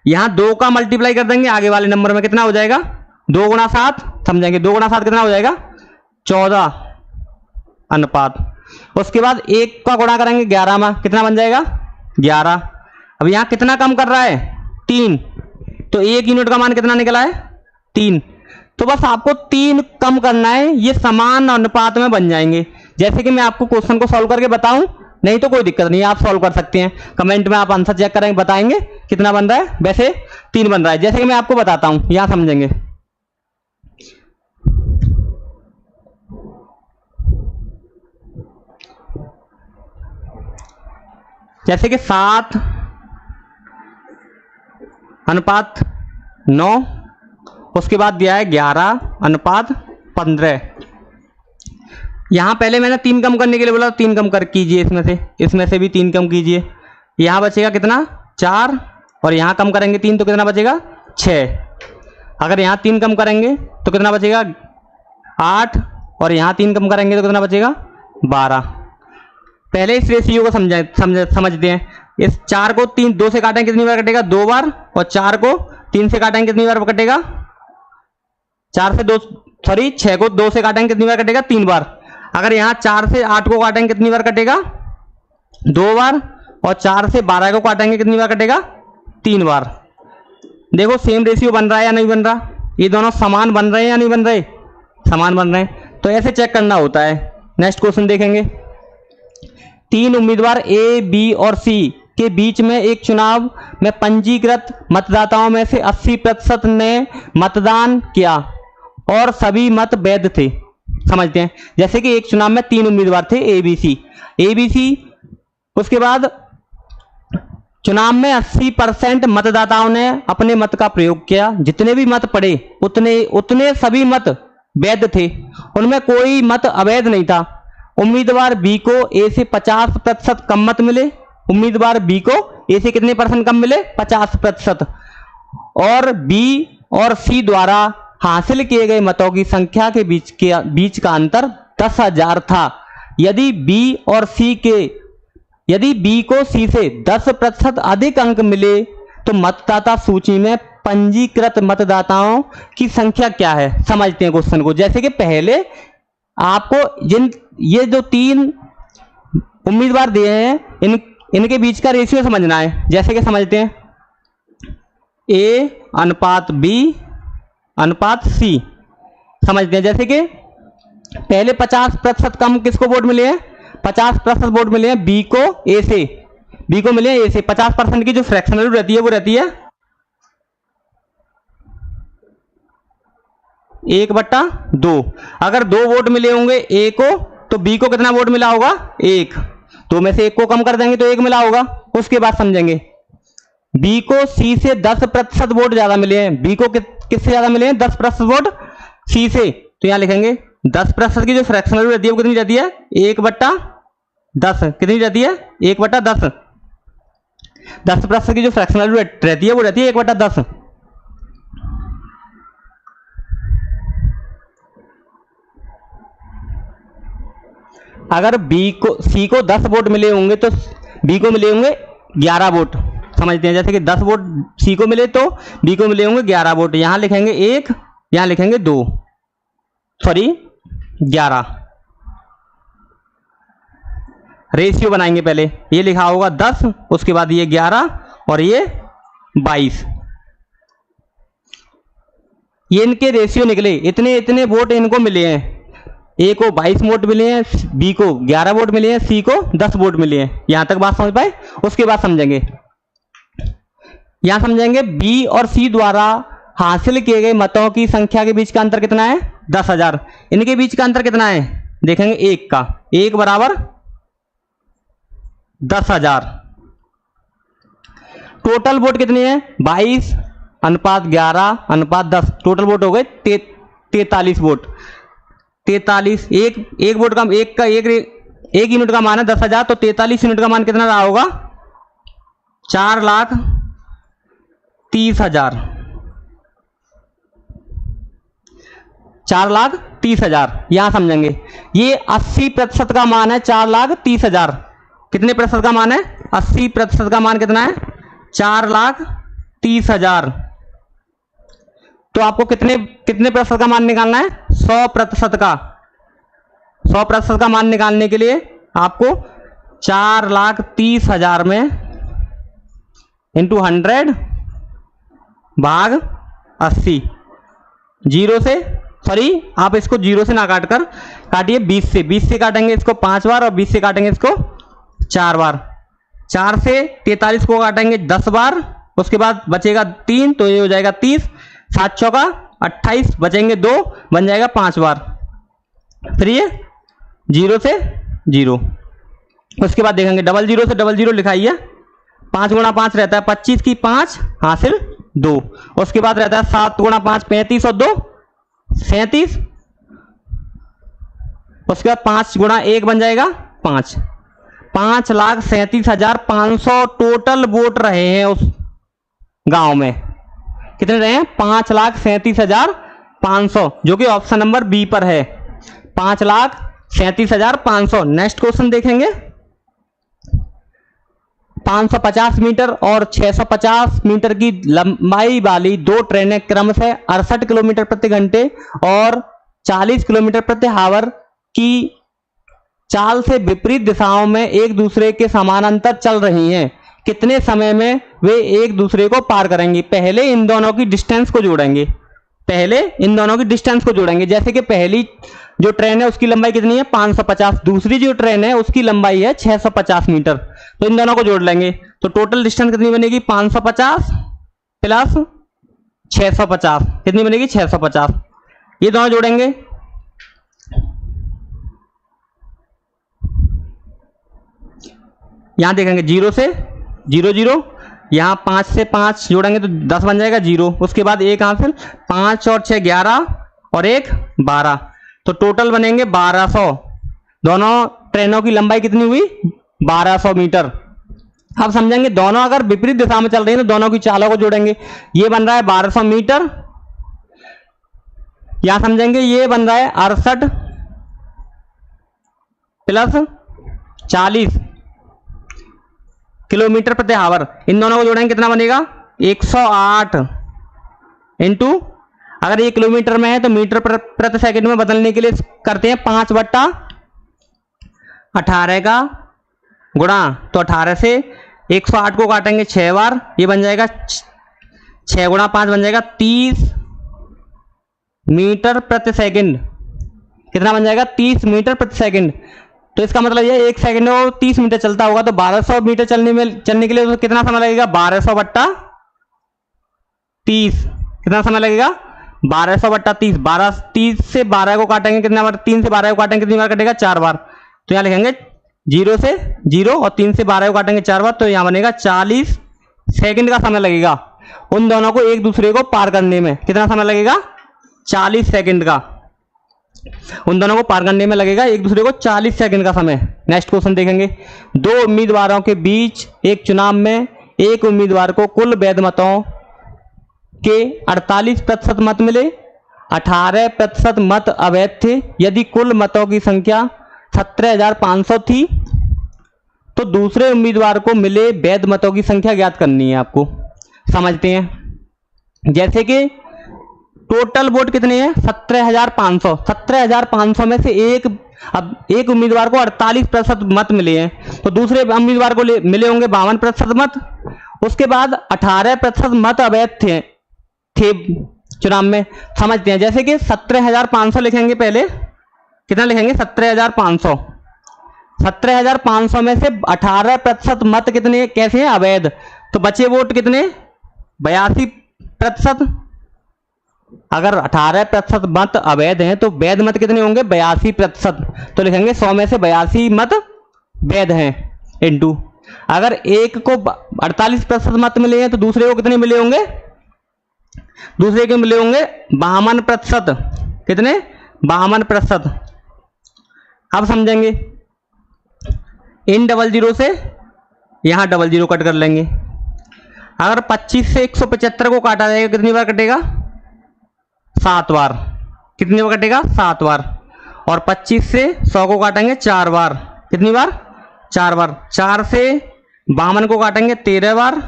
यहां 2 का मल्टीप्लाई कर देंगे, आगे वाले नंबर में कितना हो जाएगा? 2 × 7। समझेंगे। 2 × 7 कितना हो जाएगा? 14 अनुपात। उसके बाद 1 का गुणा करेंगे 11 में, कितना बन जाएगा? 11। अब यहां कितना कम कर रहा है? 3। तो 1 यूनिट का मान कितना निकला है? 3। तो बस आपको 3 कम करना है, ये समान अनुपात में बन जाएंगे। जैसे कि मैं आपको क्वेश्चन को सॉल्व करके बताऊं, नहीं तो कोई दिक्कत नहीं, आप सॉल्व कर सकते हैं। कमेंट में आप आंसर चेक करेंगे, बताएंगे कितना बन रहा है। वैसे 3 बन रहा है। जैसे कि मैं आपको बताता हूं, यहां समझेंगे। जैसे कि 7:9, उसके बाद दिया है 11:15। यहां पहले मैंने 3 कम करने के लिए बोला, 3 कम कर कीजिए, इसमें से भी 3 कम कीजिए। यहां बचेगा कितना? 4। और यहां कम करेंगे 3 तो कितना बचेगा? 6। अगर यहां 3 कम करेंगे तो कितना बचेगा? 8। और यहां 3 कम करेंगे तो कितना बचेगा? 12। पहले इस रेशियो को समझते हैं। इस 4 को 2 से काटेंगे, कितनी बार कटेगा? 2 बार। और 4 को 3 से काटेंगे, कितनी बार कटेगा? 6 को 2 से काटेंगे, कितनी बार कटेगा? 3 बार। अगर यहां 4 से 8 को काटेंगे, कितनी बार कटेगा? 2 बार। और 4 से 12 को काटेंगे, कितनी बार कटेगा? 3 बार। देखो सेम रेशियो बन रहा है या नहीं बन रहा? ये दोनों समान बन रहे हैं या नहीं बन रहे? समान बन रहे हैं। तो ऐसे चेक करना होता है। नेक्स्ट क्वेश्चन देखेंगे। 3 उम्मीदवार ए, बी और सी के बीच में एक चुनाव में पंजीकृत मतदाताओं में से 80% ने मतदान किया और सभी मत वैध थे। समझते हैं। जैसे कि एक चुनाव में 3 उम्मीदवार थे, ए बी सी। उसके बाद चुनाव में 80% मतदाताओं ने अपने मत का प्रयोग किया। जितने भी मत पड़े उतने सभी मत वैध थे, उनमें कोई मत अवैध नहीं था। उम्मीदवार बी को ए से 50% कम मत मिले। उम्मीदवार बी को ए से कितने % कम मिले? 50%। और बी और सी द्वारा हासिल किए गए मतों की संख्या के बीच का अंतर 10,000 था। यदि बी को सी से 10% अधिक अंक मिले तो मतदाता सूची में पंजीकृत मतदाताओं की संख्या क्या है? समझते हैं क्वेश्चन को। जैसे कि पहले आपको ये जो 3 उम्मीदवार दिए हैं, इनके बीच का रेशियो समझना है। जैसे कि समझते हैं, A/B/C समझते हैं। जैसे कि पहले 50% कम किसको वोट मिले हैं? 50% वोट मिले हैं बी को ए से। बी को मिले हैं ए से। 50% की जो फ्रैक्शनल रहती है वो रहती है 1/2। अगर 2 वोट मिले होंगे ए को, तो बी को कितना वोट मिला होगा? 1। 2 में से 1 को कम कर देंगे तो 1 मिला होगा। उसके बाद समझेंगे, बी को सी से 10% वोट ज्यादा मिले हैं। बी को किससे ज्यादा मिले हैं? 10% वोट सी से। तो यहां लिखेंगे 10% की जो फ्रैक्शनल रहती है वो कितनी रहती है? 1/10। कितनी रहती है? 1/10। 10% की जो फ्रैक्शनल वैल्यू रहती है वो रहती है 1/10। अगर सी को 10 वोट मिले होंगे तो बी को मिले होंगे 11 वोट। समझते हैं, जैसे कि 10 वोट सी को मिले तो बी को मिले होंगे 11 वोट। यहां लिखेंगे 1, यहां लिखेंगे 2, सॉरी 11। रेशियो बनाएंगे, पहले ये लिखा होगा 10, उसके बाद ये 11 और ये 22। ये इनके रेशियो निकले, इतने इतने वोट इनको मिले हैं। ए को 22 वोट मिले हैं, बी को 11 वोट मिले हैं, सी को 10 वोट मिले हैं। यहां तक बात समझ पाए? उसके बाद समझेंगे, यहां समझेंगे बी और सी द्वारा हासिल किए गए मतों की संख्या के बीच का अंतर कितना है? 10,000। इनके बीच का अंतर कितना है? देखेंगे 1 का, 1 बराबर 10,000। टोटल वोट कितने हैं? 22 अनुपात 11 अनुपात 10। टोटल वोट हो गए 43 वोट। 43, एक वोट का एक यूनिट का मान है 10,000, तो 43 यूनिट का मान कितना रहा होगा? 4,30,000। 4,30,000 यहां समझेंगे। ये 80% का मान है 4,30,000। कितने प्रतिशत का मान है? 80% का मान कितना है? 4,30,000। तो आपको कितने प्रतिशत का मान निकालना है? 100% का। 100% का मान निकालने के लिए आपको 4,30,000 में इंटू 100 भाग 80, जीरो से, सॉरी आप इसको जीरो से ना काटकर काटिए 20 से। 20 से काटेंगे इसको 5 बार और 20 से काटेंगे इसको 4 बार। 4 से 43 को काटेंगे 10 बार, उसके बाद बचेगा 3, तो ये हो जाएगा 30। 7 चौका 28, बचेंगे 2, बन जाएगा 5 बार। फिर ये 0 से 0। उसके बाद देखेंगे डबल जीरो से डबल जीरो लिखाइए। 5 गुणा 5 रहता है 25 की 5 हासिल 2। उसके बाद रहता है 7 गुणा 5 35 और 2 37। उसके बाद 5 गुणा 1 बन जाएगा 5। 5,37,500 टोटल वोट रहे हैं उस गांव में। कितने रहे हैं? 5,37,500, जो कि ऑप्शन नंबर बी पर है। 5,37,500। नेक्स्ट क्वेश्चन देखेंगे। 550 मीटर और 650 मीटर की लंबाई वाली 2 ट्रेनें क्रमशः 68 किलोमीटर प्रति घंटे और 40 किलोमीटर प्रति आवर की चाल से विपरीत दिशाओं में एक दूसरे के समानांतर चल रही हैं। कितने समय में वे एक दूसरे को पार करेंगी? पहले इन दोनों की डिस्टेंस को जोड़ेंगे। जैसे कि पहली जो ट्रेन है उसकी लंबाई कितनी है? 550। दूसरी जो ट्रेन है उसकी लंबाई है 650 मीटर। तो इन दोनों को जोड़ लेंगे तो टोटल डिस्टेंस कितनी बनेगी? 550 प्लस 650 कितनी बनेगी? 650। ये दोनों जोड़ेंगे, यहां देखेंगे 0 से 0 0, यहां 5 से 5 जोड़ेंगे तो 10 बन जाएगा 0। उसके बाद 1 हासिल, 5 और 6 11 और 1 12, तो टोटल बनेंगे 1200। दोनों ट्रेनों की लंबाई कितनी हुई? 1200 मीटर। अब समझेंगे दोनों अगर विपरीत दिशा में चल रही है तो दोनों की चालों को जोड़ेंगे। ये बन रहा है 1200 मीटर, यहां समझेंगे ये बन रहा है 68 प्लस 40 किलोमीटर प्रति आवर। इन दोनों को जोड़ेंगे कितना बनेगा? 108 इंटू, अगर ये किलोमीटर में है तो मीटर प्रति सेकंड में बदलने के लिए करते हैं 5/18 का गुणा, तो 18 से 108 को काटेंगे 6 बार, ये बन जाएगा 6 गुणा 5 बन जाएगा 30 मीटर प्रति सेकंड। कितना बन जाएगा? 30 मीटर प्रति सेकंड। तो इसका मतलब ये 1 सेकंड में 30 मीटर चलता होगा, तो 1200 मीटर चलने के लिए तो कितना समय लगेगा? 1200/30। कितना समय लगेगा? 1200/30। 30 से 12 को काटेंगे कितना बार? 3 से 12 को काटेंगे कितनी बार कटेगा? 4 बार। तो यहाँ लिखेंगे 0 से 0 और 3 से 12 को काटेंगे 4 बार, तो यहाँ बनेगा 40 सेकंड का समय लगेगा उन दोनों को एक दूसरे को पार करने में। कितना समय लगेगा? 40 सेकंड का उन दोनों को पार करने में लगेगा एक दूसरे को 40 सेकंड का समय। नेक्स्ट क्वेश्चन देखेंगे। 2 उम्मीदवारों के बीच एक चुनाव में एक उम्मीदवार को कुल वैध मतों के 48% मत मिले, 18% मत अवैध थे। यदि कुल मतों की संख्या 17,500 थी तो दूसरे उम्मीदवार को मिले वैध मतों की संख्या ज्ञात करनी है आपको। समझते हैं। जैसे कि टोटल वोट कितने हैं? 17,500। 17,500 में से एक उम्मीदवार को 48% मत मिले हैं तो दूसरे उम्मीदवार को मिले होंगे 52% मत। उसके बाद 18% मत अवैध थे चुनाव में। समझते हैं। जैसे कि 17,500 लिखेंगे, पहले कितना लिखेंगे? 17,500। 17,500 में से 18% मत कितने कैसे हैं? अवैध। तो बचे वोट कितने? 82%। अगर 18% मत अवैध हैं तो वैध मत कितने होंगे? 82%। तो लिखेंगे 100 में से 82 मत वैध हैं इनटू, अगर एक को 48% मत मिले हैं तो दूसरे को कितने मिले होंगे? दूसरे के मिले होंगे 52%। कितने? 52%। अब समझेंगे। इन 00 से यहां 00 कट कर लेंगे। अगर 25 से 175 को काटा जाएगा कितनी बार कटेगा? 7 बार। कितनी बार कटेगा? 7 बार। और 25 से 100 को काटेंगे 4 बार। कितनी बार? 4 बार। 4 से 52 को काटेंगे 13 बार।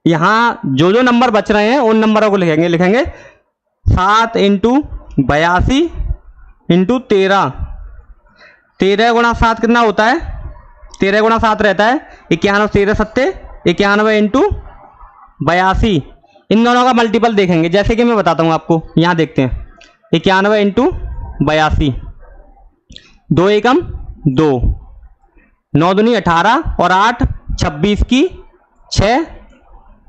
यहां जो जो नंबर बच रहे हैं उन नंबरों को लिखेंगे 7 × 82 × 13। 13 गुणा 7 कितना होता है? 13 गुणा 7 रहता है 91। 13 सत्ते 91 × 82। इन दोनों का मल्टीपल देखेंगे, जैसे कि मैं बताता हूं आपको। यहां देखते हैं 91 × 82। 2 एकम 2, 9 दूनी 18 और 8 26 की 6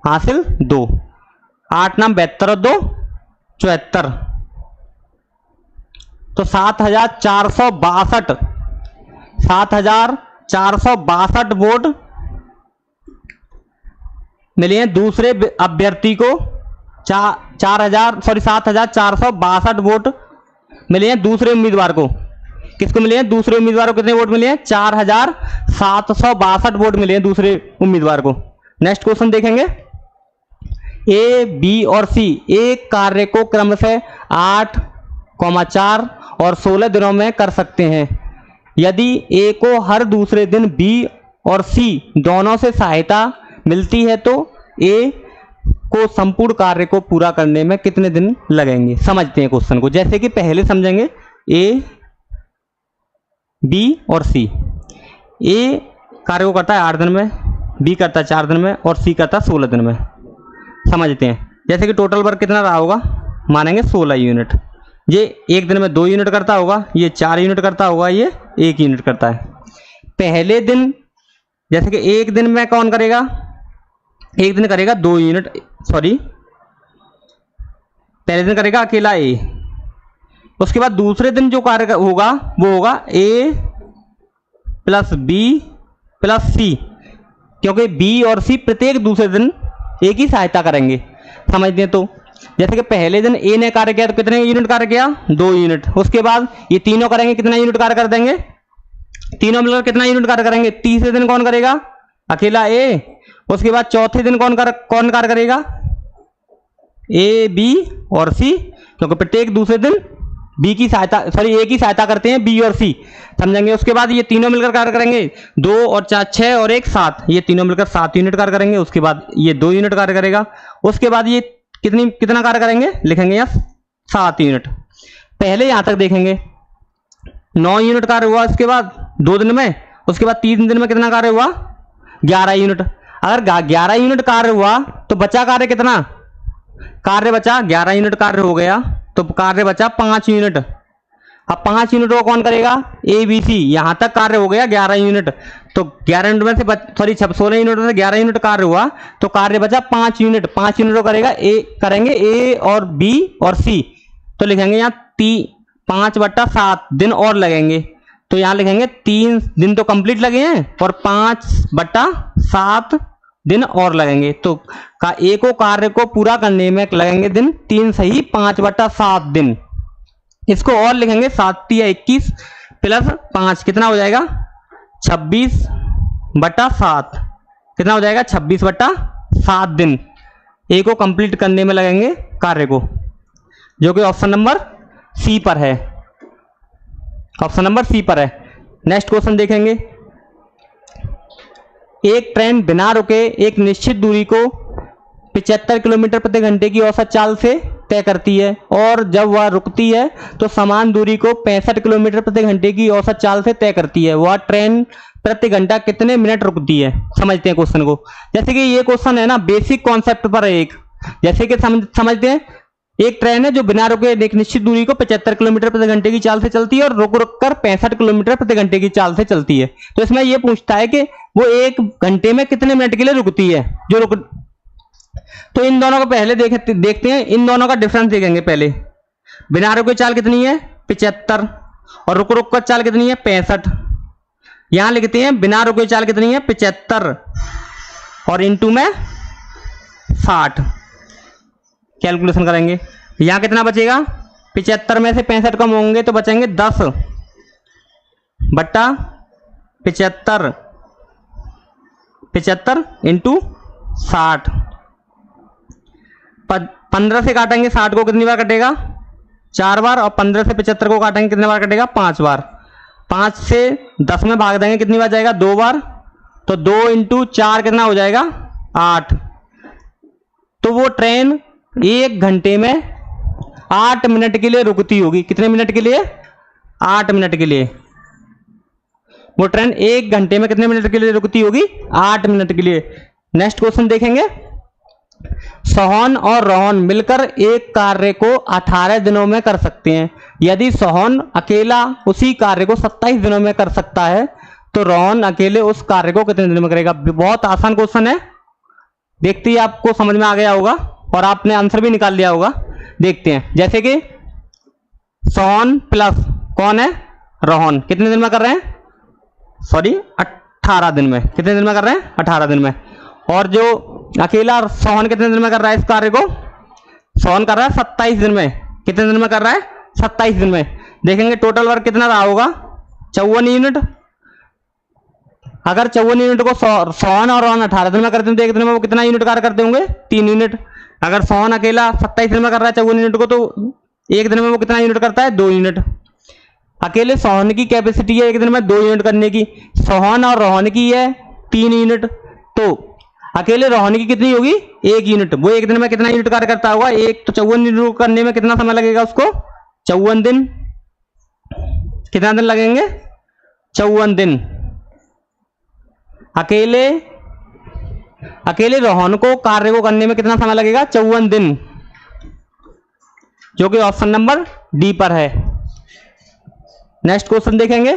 हासिल 2। 8 नाम 72 और 2 74। तो 7,462 वोट मिले हैं दूसरे अभ्यर्थी को। 7,462 वोट मिले हैं दूसरे उम्मीदवार को। किसको मिले हैं? दूसरे उम्मीदवार को। कितने वोट मिले हैं? 4,762 वोट मिले हैं दूसरे उम्मीदवार को। नेक्स्ट क्वेश्चन देखेंगे। ए, बी और सी एक कार्य को क्रमशः 8, 4 और 16 दिनों में कर सकते हैं। यदि ए को हर दूसरे दिन बी और सी दोनों से सहायता मिलती है तो ए को संपूर्ण कार्य को पूरा करने में कितने दिन लगेंगे? समझते हैं क्वेश्चन को। जैसे कि पहले समझेंगे ए, बी और सी। ए कार्य को करता है 8 दिन में, बी करता है 4 दिन में और सी करता है 16 दिन में। समझते हैं। जैसे कि टोटल वर्क कितना रहा होगा? मानेंगे 16 यूनिट। ये एक दिन में 2 यूनिट करता होगा, ये 4 यूनिट करता होगा, ये 1 यूनिट करता है। पहले दिन जैसे कि एक दिन में कौन करेगा? एक दिन करेगा 2 यूनिट, सॉरी पहले दिन करेगा अकेला ए। उसके बाद दूसरे दिन जो कार्य होगा वो होगा ए प्लस बी प्लस सी, क्योंकि बी और सी प्रत्येक दूसरे दिन एक ही सहायता करेंगे। समझते हैं। तो जैसे कि पहले दिन ए ने कार्य किया तो कितने यूनिट कार्य किया? 2 यूनिट। उसके बाद ये तीनों करेंगे, कितना यूनिट कार्य कर देंगे? तीनों मिलकर कितना यूनिट कार्य करेंगे? तीसरे दिन कौन करेगा? अकेला ए। उसके बाद चौथे दिन कौन कार्य करेगा? ए, बी और सी, क्योंकि प्रत्येक दूसरे दिन बी की सहायता, सॉरी ए की सहायता करते हैं बी और सी। समझेंगे। उसके बाद ये तीनों मिलकर कार्य करेंगे 2 और 4 6 और 1 7। ये तीनों मिलकर 7 यूनिट कार्य करेंगे। उसके बाद ये 2 यूनिट कार्य करेगा। उसके बाद ये कितना कार्य करेंगे? लिखेंगे यहाँ 7 यूनिट। पहले यहां तक देखेंगे 9 यूनिट कार्य हुआ। उसके बाद 2 दिन में, उसके बाद 3 दिन में कितना कार्य हुआ? 11 यूनिट। अगर 11 यूनिट कार्य हुआ तो बचा कार्य कितना? कार्य बचा 11 यूनिट कार्य हो गया तो कार्य बचा 5 यूनिट। अब 5 यूनिट को कौन करेगा? ए, बी, सी। यहां तक कार्य हो गया 11 यूनिट। तो 11 यूनिट में से सॉरी 16 यूनिट में से 11 यूनिट कार्य हुआ तो कार्य बचा 5 यूनिट। 5 यूनिट को करेंगे ए और बी और सी। तो लिखेंगे यहाँ 5/7 दिन और लगेंगे। तो यहां लिखेंगे 3 दिन तो कंप्लीट लगे हैं और 5/7 दिन और लगेंगे। तो ए को कार्य को पूरा करने में लगेंगे दिन 3 सही 5/7 दिन। इसको और लिखेंगे 7 या 21 प्लस 5 कितना हो जाएगा? 26/7। कितना हो जाएगा 26/7 दिन ए को कंप्लीट करने में लगेंगे कार्य को, जो कि ऑप्शन नंबर सी पर है, ऑप्शन नंबर सी पर है। नेक्स्ट क्वेश्चन देखेंगे। एक ट्रेन बिना रुके एक निश्चित दूरी को 75 किलोमीटर प्रति घंटे की औसत चाल से तय करती है, और जब वह रुकती है तो समान दूरी को 65 किलोमीटर प्रति घंटे की औसत चाल से तय करती है। वह ट्रेन प्रति घंटा कितने मिनट रुकती है? समझते हैं क्वेश्चन को। जैसे कि ये क्वेश्चन है ना बेसिक कॉन्सेप्ट पर है एक, जैसे कि समझते हैं एक ट्रेन है जो बिना रुके एक निश्चित दूरी को 75 किलोमीटर प्रति घंटे की चाल से चलती है और रुक रुक कर 65 किलोमीटर प्रति घंटे की चाल से चलती है। तो इसमें यह पूछता है कि वो एक घंटे में कितने मिनट के लिए रुकती है जो रुक। तो इन दोनों को पहले देखते हैं, इन दोनों का डिफरेंस देखेंगे। पहले बिना रुके चाल कितनी है 75 और रुक रुक कर चाल कितनी है 65। यहां लिखते हैं बिना रुके चाल कितनी है 75 और इंटू में 60 कैलकुलेशन करेंगे। यहां कितना बचेगा 75 में से 65 कम होंगे तो बचेंगे 10/75 इंटू 60। 15 से काटेंगे 60 को कितनी बार कटेगा 4 बार, और 15 से 75 को काटेंगे कितनी बार कटेगा 5 बार। 5 से 10 में भाग देंगे कितनी बार जाएगा 2 बार, तो 2 इंटू 4 कितना हो जाएगा 8। तो वो ट्रेन एक घंटे में 8 मिनट के लिए रुकती होगी। कितने मिनट के लिए 8 मिनट के लिए। वो ट्रेन एक घंटे में कितने मिनट के लिए रुकती होगी 8 मिनट के लिए। नेक्स्ट क्वेश्चन देखेंगे। सोहन और रोहन मिलकर एक कार्य को 18 दिनों में कर सकते हैं। यदि सोहन अकेला उसी कार्य को 27 दिनों में कर सकता है तो रोहन अकेले उस कार्य को कितने दिनों में करेगा? बहुत आसान क्वेश्चन है, देखते ही आपको समझ में आ गया होगा और आपने आंसर भी निकाल लिया होगा। देखते हैं, जैसे कि सोहन प्लस कौन है रोहन कितने दिन में कर रहे हैं, सॉरी 18 दिन में। कितने दिन में कर रहे हैं 18 दिन में। और जो अकेला सोहन कितने दिन में कर रहा है इस कार्य को, सोहन कर रहा है 27 दिन में। कितने दिन में कर रहा है 27 दिन में। देखेंगे टोटल वर्क कितना रहा होगा 54 यूनिट। अगर 54 यूनिट को सोहन और रोहन 18 दिन में करते हैं तो एक दिन में वो कितना यूनिट कार्य करते होंगे 3 यूनिट। अगर सोहन अकेला 27 दिन में कर रहा है 54 यूनिट को तो एक दिन में वो कितना यूनिट करता है 2 यूनिट। अकेले सोहन की कैपेसिटी है एक दिन में 2 यूनिट करने की, सोहन और रोहन की है 3 यूनिट, तो अकेले रोहन की कितनी होगी 1 यूनिट। वो एक दिन में कितना यूनिट कार्य करता होगा एक, तो 54 यूनिट करने में कितना समय लगेगा उसको 54 दिन। कितना दिन लगेंगे 54 दिन। अकेले रोहन को कार्य को करने में कितना समय लगेगा 54 दिन, जो कि ऑप्शन नंबर डी पर है। नेक्स्ट क्वेश्चन देखेंगे।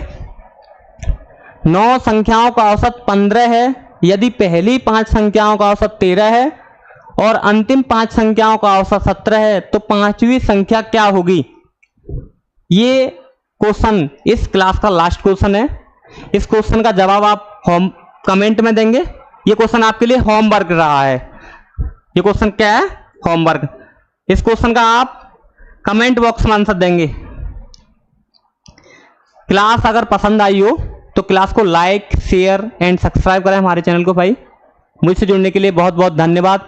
9 संख्याओं का औसत 15 है। यदि पहली 5 संख्याओं का औसत 13 है और अंतिम 5 संख्याओं का औसत 17 है तो 5वीं संख्या क्या होगी? ये क्वेश्चन इस क्लास का लास्ट क्वेश्चन है। इस क्वेश्चन का जवाब आप कमेंट में देंगे। ये क्वेश्चन आपके लिए होमवर्क रहा है। ये क्वेश्चन क्या है होमवर्क। इस क्वेश्चन का आप कमेंट बॉक्स में आंसर देंगे। क्लास अगर पसंद आई हो तो क्लास को लाइक शेयर एंड सब्सक्राइब करें हमारे चैनल को भाई। मुझसे जुड़ने के लिए बहुत बहुत धन्यवाद।